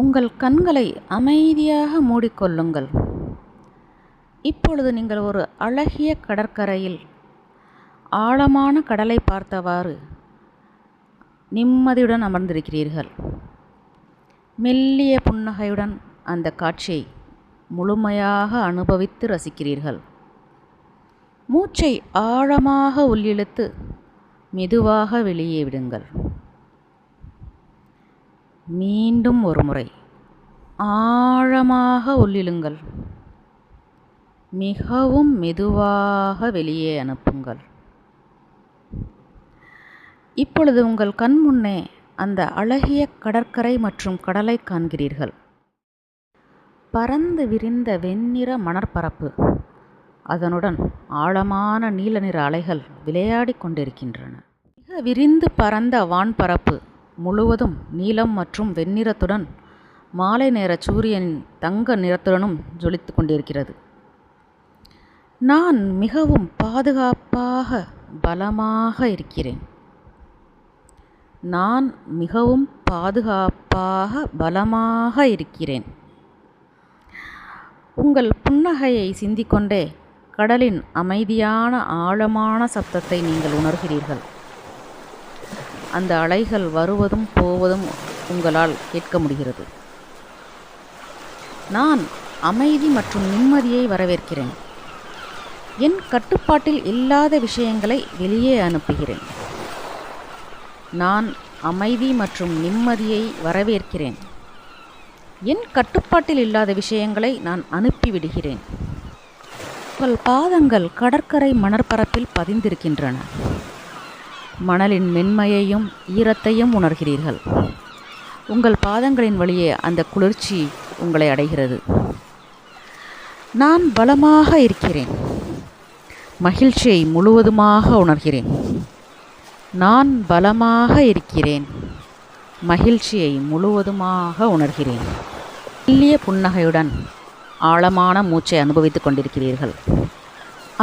உங்கள் கண்களை அமைதியாக மூடிக்கொள்ளுங்கள். இப்பொழுது நீங்கள் ஒரு அழகிய கடற்கரையில் ஆழமான கடலை பார்த்தவாறு நிம்மதியுடன் அமர்ந்திருக்கிறீர்கள். மெல்லிய புன்னகையுடன் அந்த காட்சியை முழுமையாக அனுபவித்து ரசிக்கிறீர்கள். மூச்சை ஆழமாக உள்ளிழுத்து மெதுவாக வெளியே விடுங்கள். மீண்டும் ஒரு முறை ஆழமாக உள்ளிழுங்கள். மிகவும் மெதுவாக வெளியே அனுப்புங்கள். இப்பொழுது உங்கள் கண் முன்னே அந்த அழகிய கடற்கரை மற்றும் கடலை காண்கிறீர்கள். பரந்து விரிந்த வெண்ணிற மணற்பரப்பு, அதனுடன் ஆழமான நீல நிற அலைகள் விளையாடி கொண்டிருக்கின்றன. மிக விரிந்து பரந்த வான்பரப்பு முழுவதும் நீலம் மற்றும் வெண்ணிறத்துடன் மாலை நேர சூரியனின் தங்க நிறத்துடனும் ஜொலித்து கொண்டிருக்கிறது. நான் மிகவும் பாதுகாப்பாக பலமாக இருக்கிறேன். நான் மிகவும் பாதுகாப்பாக பலமாக இருக்கிறேன். உங்கள் புன்னகையை சிந்திக்கொண்டே கடலின் அமைதியான ஆழமான சப்தத்தை நீங்கள் உணர்கிறீர்கள். அந்த அலைகள் வருவதும் போவதும் உங்களால் கேட்க முடிகிறது. நான் அமைதி மற்றும் நிம்மதியை வரவேற்கிறேன். என் கட்டுப்பாட்டில் இல்லாத விஷயங்களை வெளியே அனுப்புகிறேன். நான் அமைதி மற்றும் நிம்மதியை வரவேற்கிறேன். என் கட்டுப்பாட்டில் இல்லாத விஷயங்களை நான் அனுப்பிவிடுகிறேன். உங்கள் பாதங்கள் கடற்கரை மணற்பரப்பில் பதிந்திருக்கின்றன. மணலின் மென்மையையும் ஈரத்தையும் உணர்கிறீர்கள். உங்கள் பாதங்களின் வழியே அந்த குளிர்ச்சி உங்களை அடைகிறது. நான் பலமாக இருக்கிறேன். மகிழ்ச்சியை முழுவதுமாக உணர்கிறேன். நான் பலமாக இருக்கிறேன். மகிழ்ச்சியை முழுவதுமாக உணர்கிறேன். மெல்லிய புன்னகையுடன் ஆழமான மூச்சை அனுபவித்துக் கொண்டிருக்கிறீர்கள்.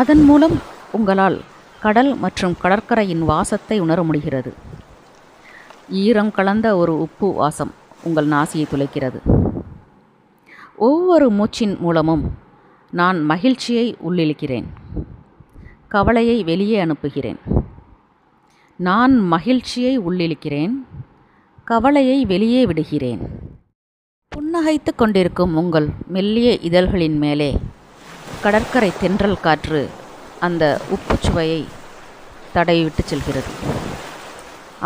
அதன் மூலம் உங்களால் கடல் மற்றும் கடற்கரையின் வாசத்தை உணர முடிகிறது. ஈரம் கலந்த ஒரு உப்பு வாசம் உங்கள் நாசியை துளைக்கிறது. ஒவ்வொரு மூச்சின் மூலமும் நான் மகிழ்ச்சியை உள்ளிழுக்கிறேன். கவலையை வெளியே அனுப்புகிறேன். நான் மகிழ்ச்சியை உள்ளிழுக்கிறேன். கவலையை வெளியே விடுகிறேன். புன்னகைத்து கொண்டிருக்கும் உங்கள் மெல்லிய இதழ்களின் மேலே கடற்கரை தென்றல் காற்று அந்த உப்பு சுவையை தடவிவிட்டு செல்கிறது.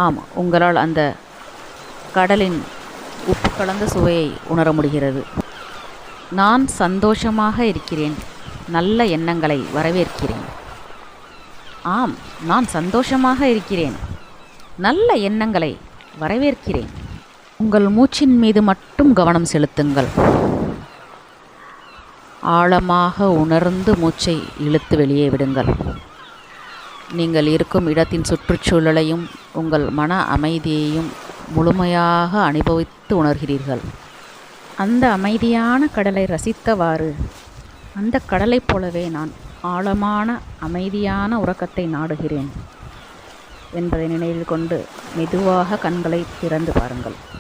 ஆமாம், உங்களால் அந்த கடலின் உப்பு கலந்த சுவையை உணர முடிகிறது. நான் சந்தோஷமாக இருக்கிறேன். நல்ல எண்ணங்களை வரவேற்கிறேன். ஆம், நான் சந்தோஷமாக இருக்கிறேன். நல்ல எண்ணங்களை வரவேற்கிறேன். உங்கள் மூச்சின் மீது மட்டும் கவனம் செலுத்துங்கள். ஆழமாக உணர்ந்து மூச்சை இழுத்து வெளியே விடுங்கள். நீங்கள் இருக்கும் இடத்தின் சுற்றுச்சூழலையும் உங்கள் மன அமைதியையும் முழுமையாக அனுபவித்து உணர்கிறீர்கள். அந்த அமைதியான கடலை ரசித்தவாறு அந்த கடலைப் போலவே நான் ஆழமான அமைதியான உறக்கத்தை நாடுகிறேன் என்பதை நினைவில் கொண்டு மெதுவாக கண்களை திறந்து பாருங்கள்.